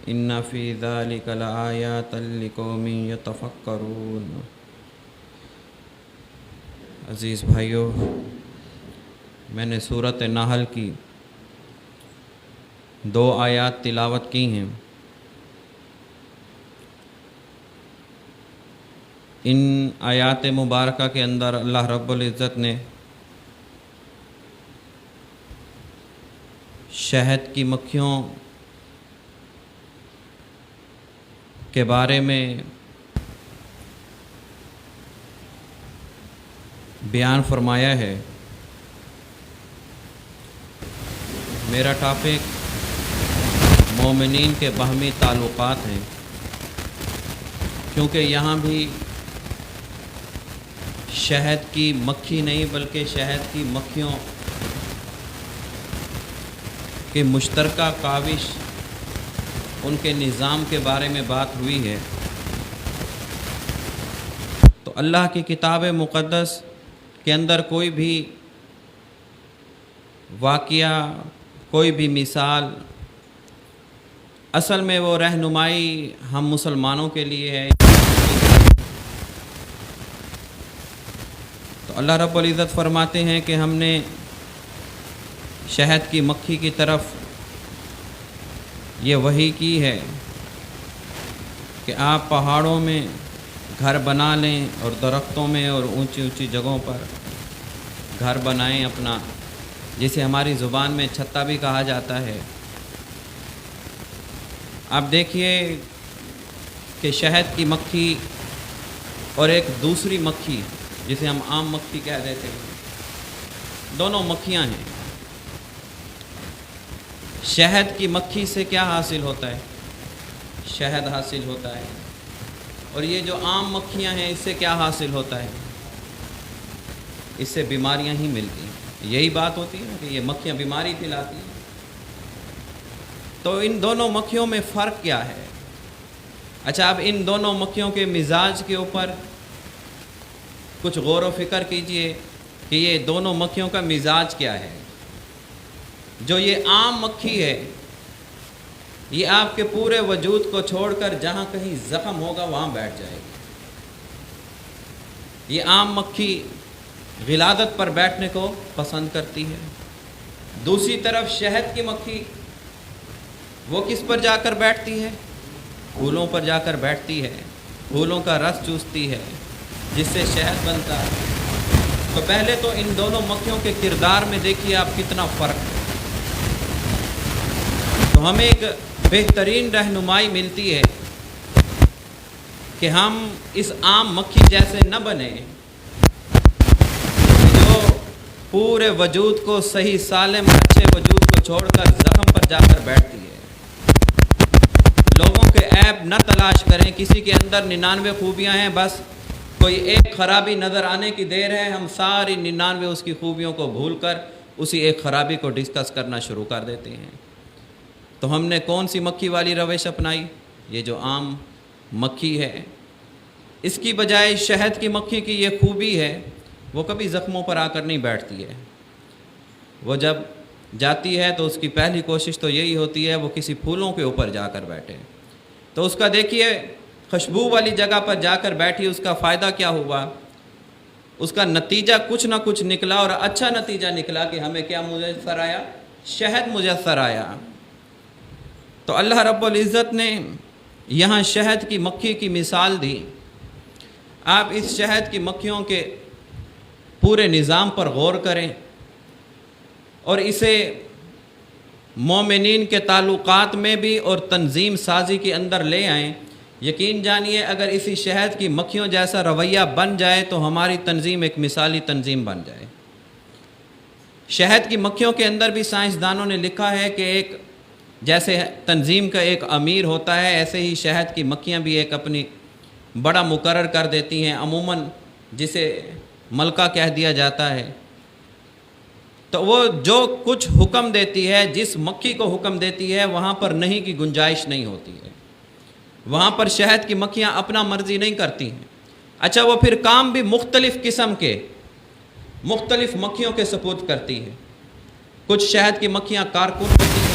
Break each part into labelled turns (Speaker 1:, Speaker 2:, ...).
Speaker 1: ان فی ذلک لآیات لقوم یتفکرون۔ عزیز بھائیو، میں نے سورۃ نحل کی 2 آیات تلاوت کی ہیں۔ ان آیات مبارکہ کے اندر اللہ رب العزت نے شہد کی مکھیوں کے بارے میں بیان فرمایا ہے۔ میرا ٹاپک مومنین کے باہمی تعلقات ہیں، کیونکہ یہاں بھی شہد کی مکھی نہیں بلکہ شہد کی مکھیوں کے مشترکہ کاوش، ان کے نظام کے بارے میں بات ہوئی ہے۔ تو اللہ کی کتاب مقدس کے اندر کوئی بھی واقعہ، کوئی بھی مثال، اصل میں وہ رہنمائی ہم مسلمانوں کے لیے ہے۔ تو اللہ رب العزت فرماتے ہیں کہ ہم نے شہد کی مکھی کی طرف یہ وحی کی ہے کہ آپ پہاڑوں میں گھر بنا لیں اور درختوں میں اور اونچی اونچی جگہوں پر گھر بنائیں اپنا، جسے ہماری زبان میں چھتا بھی کہا جاتا ہے۔ آپ دیکھیے کہ شہد کی مکھی اور ایک دوسری مکھی جسے ہم عام مکھی کہہ دیتے ہیں، دونوں مکھیاں ہیں۔ شہد کی مکھی سے کیا حاصل ہوتا ہے؟ شہد حاصل ہوتا ہے۔ اور یہ جو عام مکھیاں ہیں، اس سے کیا حاصل ہوتا ہے؟ اس سے بیماریاں ہی ملتی ہیں۔ یہی بات ہوتی ہے کہ یہ مکھیاں بیماری پھیلاتی ہیں۔ تو ان دونوں مکھیوں میں فرق کیا ہے؟ اچھا، اب ان دونوں مکھیوں کے مزاج کے اوپر کچھ غور و فکر کیجئے کہ یہ دونوں مکھیوں کا مزاج کیا ہے۔ جو یہ عام مکھی ہے، یہ آپ کے پورے وجود کو چھوڑ کر جہاں کہیں زخم ہوگا وہاں بیٹھ جائے گی۔ یہ عام مکھی غلادت پر بیٹھنے کو پسند کرتی ہے۔ دوسری طرف شہد کی مکھی، وہ کس پر جا کر بیٹھتی ہے؟ پھولوں پر جا کر بیٹھتی ہے، پھولوں کا رس چوستی ہے، جس سے شہد بنتا ہے۔ تو پہلے تو ان دونوں مکھیوں کے کردار میں دیکھیے آپ کتنا فرق ہے۔ تو ہمیں ایک بہترین رہنمائی ملتی ہے کہ ہم اس عام مکھی جیسے نہ بنیں جو پورے وجود کو، صحیح سالم اچھے وجود کو چھوڑ کر زخم پر جا کر بیٹھتی ہے۔ لوگوں کے عیب نہ تلاش کریں، کسی کے اندر 99 خوبیاں ہیں، بس کوئی ایک خرابی نظر آنے کی دیر ہے، ہم ساری 99 اس کی خوبیوں کو بھول کر اسی ایک خرابی کو ڈسکس کرنا شروع کر دیتے ہیں۔ تو ہم نے کون سی مکھی والی روش اپنائی؟ یہ جو عام مکھی ہے۔ اس کی بجائے شہد کی مکھی کی یہ خوبی ہے، وہ کبھی زخموں پر آ کر نہیں بیٹھتی ہے۔ وہ جب جاتی ہے تو اس کی پہلی کوشش تو یہی ہوتی ہے وہ کسی پھولوں کے اوپر جا کر بیٹھے۔ تو اس کا دیکھیے خوشبو والی جگہ پر جا کر بیٹھی، اس کا فائدہ کیا ہوا؟ اس کا نتیجہ کچھ نہ کچھ نکلا، اور اچھا نتیجہ نکلا کہ ہمیں کیا میسر آیا؟ شہد میسر آیا۔ تو اللہ رب العزت نے یہاں شہد کی مکھی کی مثال دی۔ آپ اس شہد کی مکھیوں کے پورے نظام پر غور کریں اور اسے مومنین کے تعلقات میں بھی اور تنظیم سازی کے اندر لے آئیں۔ یقین جانیے اگر اسی شہد کی مکھیوں جیسا رویہ بن جائے تو ہماری تنظیم ایک مثالی تنظیم بن جائے۔ شہد کی مکھیوں کے اندر بھی سائنسدانوں نے لکھا ہے کہ ایک جیسے تنظیم کا ایک امیر ہوتا ہے، ایسے ہی شہد کی مکھیاں بھی ایک اپنی بڑا مقرر کر دیتی ہیں، عموماً جسے ملکہ کہہ دیا جاتا ہے۔ تو وہ جو کچھ حکم دیتی ہے، جس مکھی کو حکم دیتی ہے، وہاں پر نہیں کی گنجائش نہیں ہوتی ہے۔ وہاں پر شہد کی مکھیاں اپنا مرضی نہیں کرتی ہیں۔ اچھا، وہ پھر کام بھی مختلف قسم کے مختلف مکھیوں کے سپرد کرتی ہے۔ کچھ شہد کی مکھیاں کارکن ہوتی ہیں،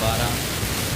Speaker 1: 12।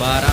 Speaker 1: 12।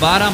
Speaker 1: 12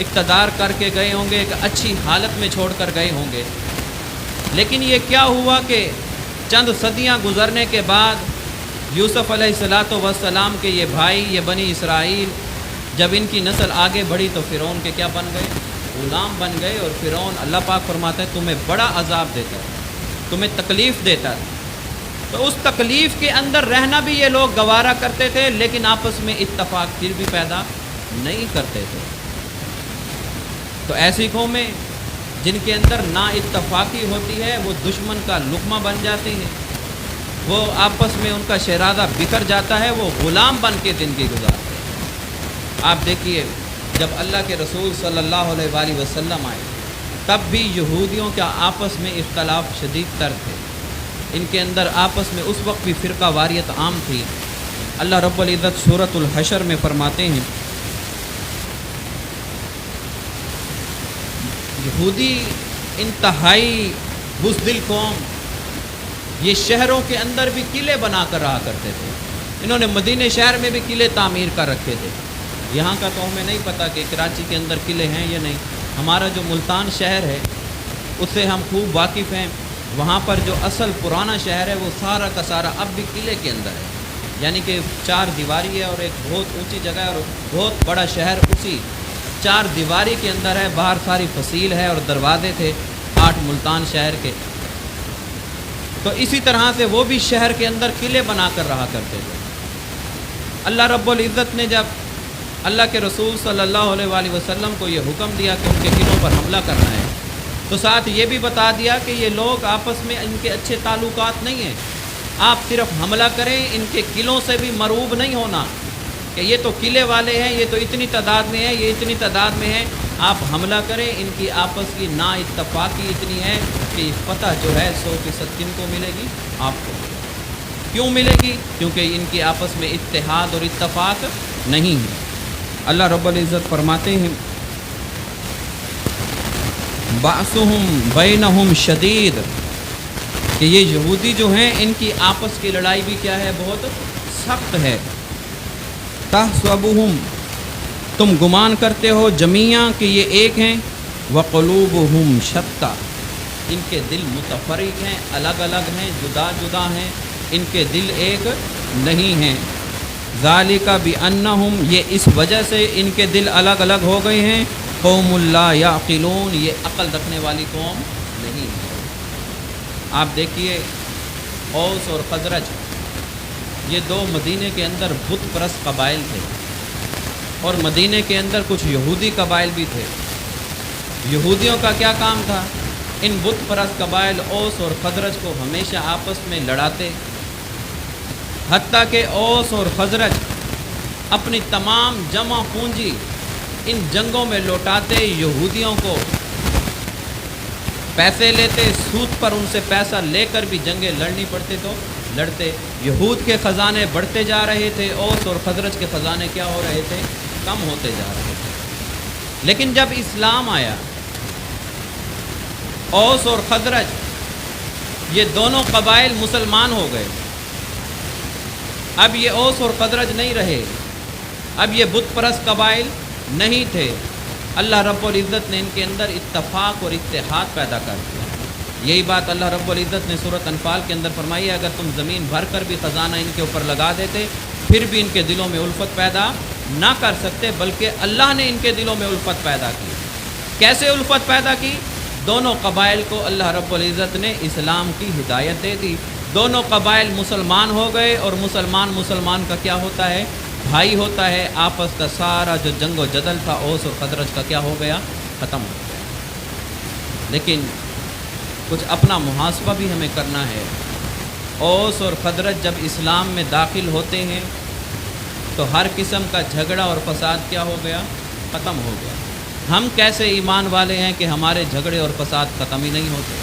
Speaker 1: اقتدار کر کے گئے ہوں گے، ایک اچھی حالت میں چھوڑ کر گئے ہوں گے، لیکن یہ کیا ہوا کہ چند صدیاں گزرنے کے بعد یوسف علیہ السلام کے یہ بھائی، یہ بنی اسرائیل، جب ان کی نسل آگے بڑھی تو فرعون کے کیا بن گئے؟ غلام بن گئے. اور فرعون اللہ پاک فرماتا ہے تمہیں بڑا عذاب دیتا ہے، تمہیں تکلیف دیتا ہے. تو اس تکلیف کے اندر رہنا بھی یہ لوگ گوارا کرتے تھے، لیکن آپس میں اتفاق پھر بھی پیدا نہیں کرتے تھے. تو ایسی قومیں جن کے اندر نا اتفاقی ہوتی ہے وہ دشمن کا لقمہ بن جاتی ہے، وہ آپس میں ان کا شہرادہ بکھر جاتا ہے، وہ غلام بن کے زندگی گزارتے ہیں. آپ دیکھیے جب اللہ کے رسول صلی اللہ علیہ وآلہ وسلم آئے تب بھی یہودیوں کا آپس میں اختلاف شدید تر تھے. ان کے اندر آپس میں اس وقت بھی فرقہ واریت عام تھی. اللہ رب العزت سورۃ الحشر میں فرماتے ہیں یہودی انتہائی بزدل قوم، یہ شہروں کے اندر بھی قلعے بنا کر رہا کرتے تھے. انہوں نے مدینہ شہر میں بھی قلعے تعمیر کر رکھے تھے. یہاں کا تو ہمیں نہیں پتہ کہ کراچی کے اندر قلعے ہیں یا نہیں. ہمارا جو ملتان شہر ہے اس سے ہم خوب واقف ہیں. وہاں پر جو اصل پرانا شہر ہے وہ سارا کا سارا اب بھی قلعے کے اندر ہے، یعنی کہ 4 دیواری ہے اور ایک بہت اونچی جگہ ہے اور بہت بڑا شہر اسی 4 دیواری کے اندر ہے. باہر ساری فصیل ہے اور دروازے تھے 8 ملتان شہر کے. تو اسی طرح سے وہ بھی شہر کے اندر قلعے بنا کر رہا کرتے تھے. اللہ رب العزت نے جب اللہ کے رسول صلی اللہ علیہ وآلہ وسلم کو یہ حکم دیا کہ ان کے قلعوں پر حملہ کرنا ہے، تو ساتھ یہ بھی بتا دیا کہ یہ لوگ آپس میں ان کے اچھے تعلقات نہیں ہیں. آپ صرف حملہ کریں، ان کے قلعوں سے بھی مرعوب نہیں ہونا کہ یہ تو قلعے والے ہیں، یہ تو اتنی تعداد میں ہیں، یہ اتنی تعداد میں ہیں. آپ حملہ کریں، ان کی آپس کی نا اتفاقی اتنی ہے کہ فتح جو ہے 100% کن کو ملے گی؟ آپ کو. کیوں ملے گی؟ کیونکہ ان کی آپس میں اتحاد اور اتفاق نہیں ہے. اللہ رب العزت فرماتے ہیں بَأْسُهُمْ بَيْنَهُمْ شدید، کہ یہ یہودی جو ہیں ان کی آپس کی لڑائی بھی کیا ہے؟ بہت سخت ہے. تَحْسَبُهُمْ، تم گمان کرتے ہو جمیعاً کہ یہ ایک ہیں، وَقُلُوبُهُمْ شَتَّى، ان کے دل متفرق ہیں، الگ الگ ہیں، جدا جدا ہیں، ان کے دل ایک نہیں ہیں. ذَلِكَ بِأَنَّهُمْ، یہ اس وجہ سے ان کے دل الگ الگ ہو گئے ہیں، قوم لا یعقلون، یہ عقل رکھنے والی قوم نہیں ہے. آپ دیکھیے اوس اور خزرج، یہ 2 مدینے کے اندر بت پرست قبائل تھے، اور مدینے کے اندر کچھ یہودی قبائل بھی تھے. یہودیوں کا کیا کام تھا؟ ان بت پرست قبائل اوس اور خزرج کو ہمیشہ آپس میں لڑاتے، حتیٰ کہ اوس اور خزرج اپنی تمام جمع پونجی ان جنگوں میں لوٹاتے، یہودیوں کو پیسے لیتے، سود پر ان سے پیسہ لے کر بھی جنگیں لڑنی پڑتے تو لڑتے. یہود کے خزانے بڑھتے جا رہے تھے، اوس اور خزرج کے خزانے کیا ہو رہے تھے؟ کم ہوتے جا رہے تھے. لیکن جب اسلام آیا، اوس اور خزرج یہ دونوں قبائل مسلمان ہو گئے. اب یہ اوس اور خزرج نہیں رہے، اب یہ بت پرست قبائل نہیں تھے. اللہ رب العزت نے ان کے اندر اتفاق اور اتحاد پیدا کر دیا. یہی بات اللہ رب العزت نے سورۃ انفال کے اندر فرمائی ہے، اگر تم زمین بھر کر بھی خزانہ ان کے اوپر لگا دیتے پھر بھی ان کے دلوں میں الفت پیدا نہ کر سکتے، بلکہ اللہ نے ان کے دلوں میں الفت پیدا کی. کیسے الفت پیدا کی؟ دونوں قبائل کو اللہ رب العزت نے اسلام کی ہدایت دے دی. دونوں قبائل مسلمان ہو گئے، اور مسلمان کا کیا ہوتا ہے؟ بھائی ہوتا ہے. آپس کا سارا جو جنگ و جدل تھا اوس اور خزرج کا کیا ہو گیا؟ ختم ہو گیا. لیکن کچھ اپنا محاسبہ بھی ہمیں کرنا ہے. اوس اور خزرج جب اسلام میں داخل ہوتے ہیں تو ہر قسم کا جھگڑا اور فساد کیا ہو گیا؟ ختم ہو گیا. ہم کیسے ایمان والے ہیں کہ ہمارے جھگڑے اور فساد ختم ہی نہیں ہوتے؟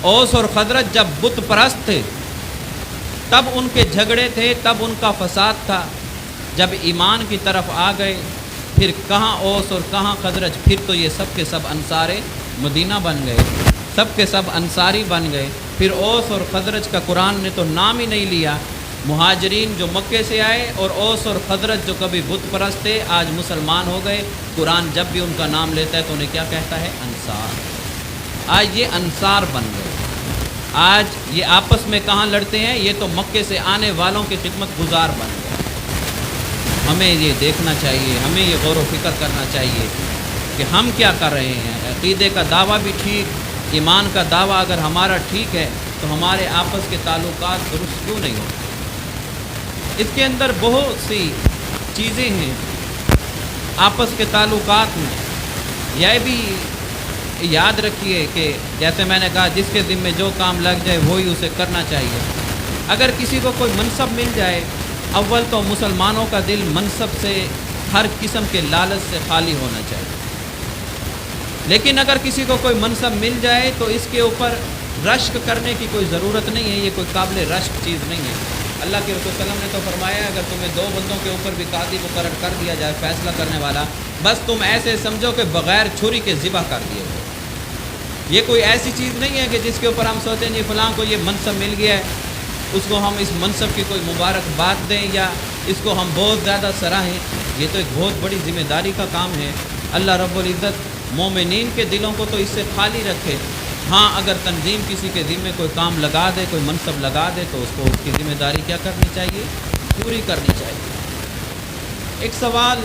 Speaker 1: اوس اور خزرج جب بت پرست تھے تب ان کے جھگڑے تھے، تب ان کا فساد تھا. جب ایمان کی طرف آ گئے پھر کہاں اوس اور کہاں خزرج، پھر تو یہ سب کے سب انصار مدینہ بن گئے، سب کے سب انصاری بن گئے. پھر اوس اور خزرج کا قرآن نے تو نام ہی نہیں لیا. مہاجرین جو مکے سے آئے اور اوس اور خزرج جو کبھی بت پرست تھے آج مسلمان ہو گئے. قرآن جب بھی ان کا نام لیتا ہے تو انہیں کیا کہتا ہے؟ انصار. آج یہ انصار بن گئے. آج یہ آپس میں کہاں لڑتے ہیں؟ یہ تو مکے سے آنے والوں کی خدمت گزار بن گئے. ہمیں یہ دیکھنا چاہیے، ہمیں یہ غور و فکر کرنا چاہیے کہ ہم کیا کر رہے ہیں. عقیدے کا دعویٰ بھی ٹھیک، ایمان کا دعویٰ اگر ہمارا ٹھیک ہے تو ہمارے آپس کے تعلقات درست کیوں نہیں ہوتے؟ اس کے اندر بہت سی چیزیں ہیں آپس کے تعلقات میں. یہ بھی یاد رکھیے کہ جیسے میں نے کہا جس کے ذمے جو کام لگ جائے وہی اسے کرنا چاہیے. اگر کسی کو کوئی منصب مل جائے، اول تو مسلمانوں کا دل منصب سے، ہر قسم کے لالچ سے خالی ہونا چاہیے. لیکن اگر کسی کو کوئی منصب مل جائے تو اس کے اوپر رشک کرنے کی کوئی ضرورت نہیں ہے. یہ کوئی قابل رشک چیز نہیں ہے. اللہ کے رسول صلی اللہ علیہ وسلم نے تو فرمایا اگر تمہیں دو بندوں کے اوپر بھی قاضی مقرر کر دیا جائے، فیصلہ کرنے والا، بس تم ایسے سمجھو کہ بغیر چھری کے ذبح کر دیے ہو. یہ کوئی ایسی چیز نہیں ہے کہ جس کے اوپر ہم سوچیں جی فلاں کو یہ منصب مل گیا ہے، اس کو ہم اس منصب کی کوئی مبارکباد دیں یا اس کو ہم بہت زیادہ سراہیں. یہ تو ایک بہت بڑی ذمہ داری کا کام ہے. اللہ رب العزت مومنین کے دلوں کو تو اس سے خالی رکھے. ہاں اگر تنظیم کسی کے ذمے کوئی کام لگا دے، کوئی منصب لگا دے تو اس کو اس کی ذمہ داری کیا کرنی چاہیے؟ پوری کرنی چاہیے. ایک سوال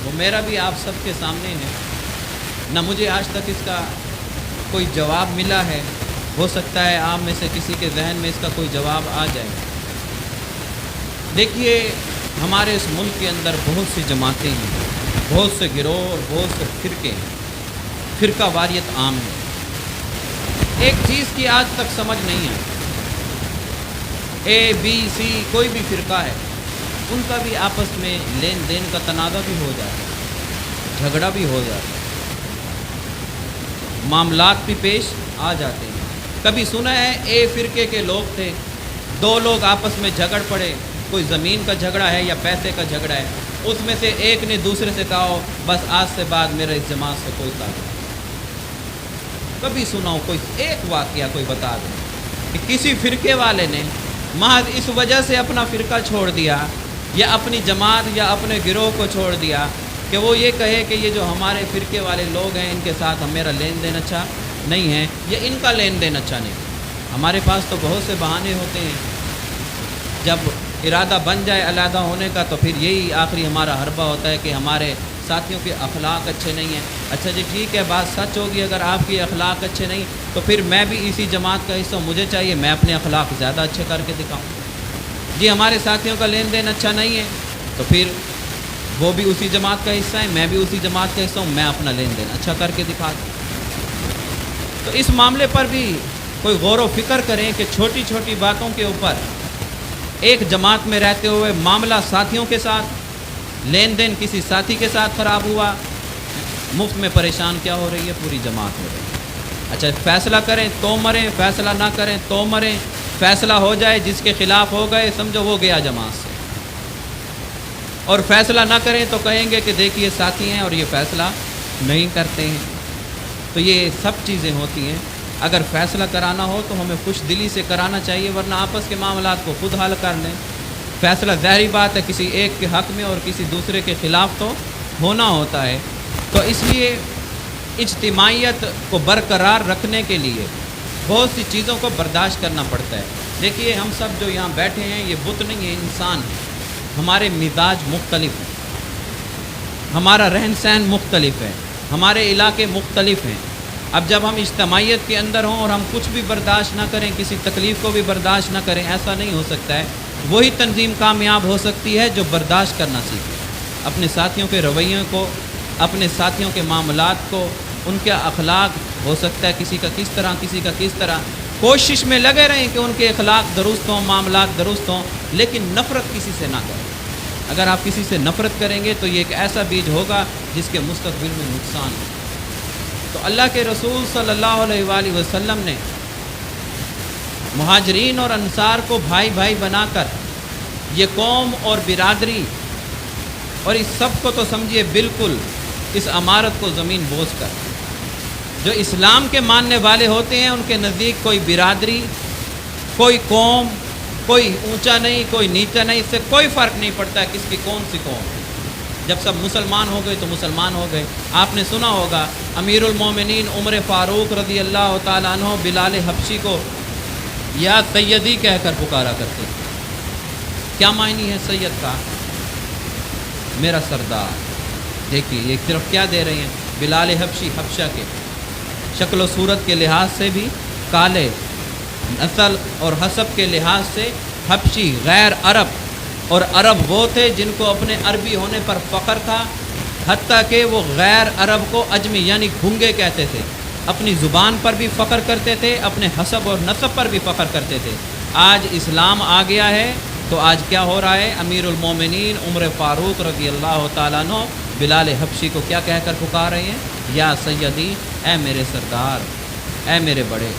Speaker 1: وہ میرا بھی آپ سب کے سامنے ہے، نہ مجھے آج تک اس کا کوئی جواب ملا ہے. ہو سکتا ہے آپ میں سے کسی کے ذہن میں اس کا کوئی جواب آ جائے. دیکھیے ہمارے اس ملک کے اندر بہت سی جماعتیں ہیں، بہت سے گروہ اور بہت سے فرقے ہیں. فرقہ واریت عام ہے. ایک چیز کی آج تک سمجھ نہیں ہے، اے بی سی کوئی بھی فرقہ ہے، ان کا بھی آپس میں لین دین کا تنازع بھی ہو جاتا ہے، جھگڑا بھی ہو جاتا ہے، معاملات بھی پیش آ جاتے ہیں. کبھی سنا ہے اے فرقے کے لوگ تھے، دو لوگ آپس میں جھگڑ پڑے، کوئی زمین کا جھگڑا ہے یا پیسے کا جھگڑا ہے، اس میں سے ایک نے دوسرے سے کہا بس آج سے بعد میرا اس جماعت سے کوئی تعلق نہیں. کبھی سنا ہو کوئی ایک واقعہ کوئی بتا دیں کہ کسی فرقے والے نے محض اس وجہ سے اپنا فرقہ چھوڑ دیا یا اپنی جماعت یا اپنے گروہ کو چھوڑ دیا کہ وہ یہ کہے کہ یہ جو ہمارے فرقے والے لوگ ہیں ان کے ساتھ میرا لین دین اچھا نہیں ہے یا ان کا لین دین اچھا نہیں. ہمارے پاس تو بہت سے بہانے ہوتے ہیں. جب ارادہ بن جائے علیحدہ ہونے کا تو پھر یہی آخری ہمارا حربہ ہوتا ہے کہ ہمارے ساتھیوں کے اخلاق اچھے نہیں ہیں. اچھا جی ٹھیک ہے، بات سچ ہوگی. اگر آپ کے اخلاق اچھے نہیں تو پھر میں بھی اسی جماعت کا حصہ ہوں، مجھے چاہیے میں اپنے اخلاق زیادہ اچھے کر کے دکھاؤں. جی ہمارے ساتھیوں کا لین دین اچھا نہیں ہے تو پھر وہ بھی اسی جماعت کا حصہ ہے، میں بھی اسی جماعت کا حصہ ہوں، میں اپنا لین دین اچھا کر کے دکھا دوں. تو اس معاملے پر بھی کوئی غور و فکر کریں کہ چھوٹی چھوٹی باتوں کے اوپر ایک جماعت میں رہتے ہوئے معاملہ ساتھیوں کے ساتھ، لین دین کسی ساتھی کے ساتھ خراب ہوا، مفت میں پریشان کیا ہو رہی ہے؟ پوری جماعت ہو رہی ہے. اچھا فیصلہ کریں تو مریں، فیصلہ نہ کریں تو مریں. فیصلہ ہو جائے جس کے خلاف ہو گئے سمجھو وہ گیا جماعت سے، اور فیصلہ نہ کریں تو کہیں گے کہ دیکھیے ساتھی ہیں اور یہ فیصلہ نہیں کرتے ہیں. تو یہ سب چیزیں ہوتی ہیں. اگر فیصلہ کرانا ہو تو ہمیں خوش دلی سے کرانا چاہیے، ورنہ آپس کے معاملات کو خود حل کر لیں. فیصلہ ظاہری بات ہے کسی ایک کے حق میں اور کسی دوسرے کے خلاف تو ہونا ہوتا ہے. تو اس لیے اجتماعیت کو برقرار رکھنے کے لیے بہت سی چیزوں کو برداشت کرنا پڑتا ہے. دیکھیے ہم سب جو یہاں بیٹھے ہیں یہ بت نہیں ہے، انسان ہے. ہمارے مزاج مختلف ہیں، ہمارا رہن سہن مختلف ہے، ہمارے علاقے مختلف ہیں. اب جب ہم اجتماعیت کے اندر ہوں اور ہم کچھ بھی برداشت نہ کریں، کسی تکلیف کو بھی برداشت نہ کریں، ایسا نہیں ہو سکتا ہے. وہی تنظیم کامیاب ہو سکتی ہے جو برداشت کرنا سیکھے، اپنے ساتھیوں کے رویوں کو، اپنے ساتھیوں کے معاملات کو، ان کے اخلاق ہو سکتا ہے کسی کا کس طرح کسی کا کس طرح، کوشش میں لگے رہیں کہ ان کے اخلاق درست ہوں، معاملات درست ہوں، لیکن نفرت کسی سے نہ کریں. اگر آپ کسی سے نفرت کریں گے تو یہ ایک ایسا بیج ہوگا جس کے مستقبل میں نقصان ہے. تو اللہ کے رسول صلی اللہ علیہ وآلہ وسلم نے مہاجرین اور انصار کو بھائی بھائی بنا کر یہ قوم اور برادری اور اس سب کو تو سمجھیے بالکل اس عمارت کو زمین بوجھ کر، جو اسلام کے ماننے والے ہوتے ہیں ان کے نزدیک کوئی برادری، کوئی قوم، کوئی اونچا نہیں، کوئی نیچا نہیں، اس سے کوئی فرق نہیں پڑتا کس کی کون سی قوم۔ جب سب مسلمان ہو گئے تو مسلمان ہو گئے۔ آپ نے سنا ہوگا امیر المومنین عمر فاروق رضی اللہ تعالیٰ عنہ بلال حبشی کو یا سیدی کہہ کر پکارا کرتے۔ کیا معنی ہے سید کا؟ میرا سردار۔ دیکھیے یہ صرف کیا دے رہے ہیں، بلال حبشی حبشہ کے شکل و صورت کے لحاظ سے بھی کالے، نسل اور حسب کے لحاظ سے حبشی غیر عرب، اور عرب وہ تھے جن کو اپنے عربی ہونے پر فخر تھا، حتیٰ کہ وہ غیر عرب کو اجمی یعنی گھنگے کہتے تھے، اپنی زبان پر بھی فخر کرتے تھے، اپنے حسب اور نسب پر بھی فخر کرتے تھے۔ آج اسلام آ گیا ہے تو آج کیا ہو رہا ہے، امیر المومنین عمر فاروق رضی اللہ تعالیٰ عنہ بلال حبشی کو کیا کہہ کر پکار رہے ہیں، یا سیدی، اے میرے سردار، اے میرے بڑے۔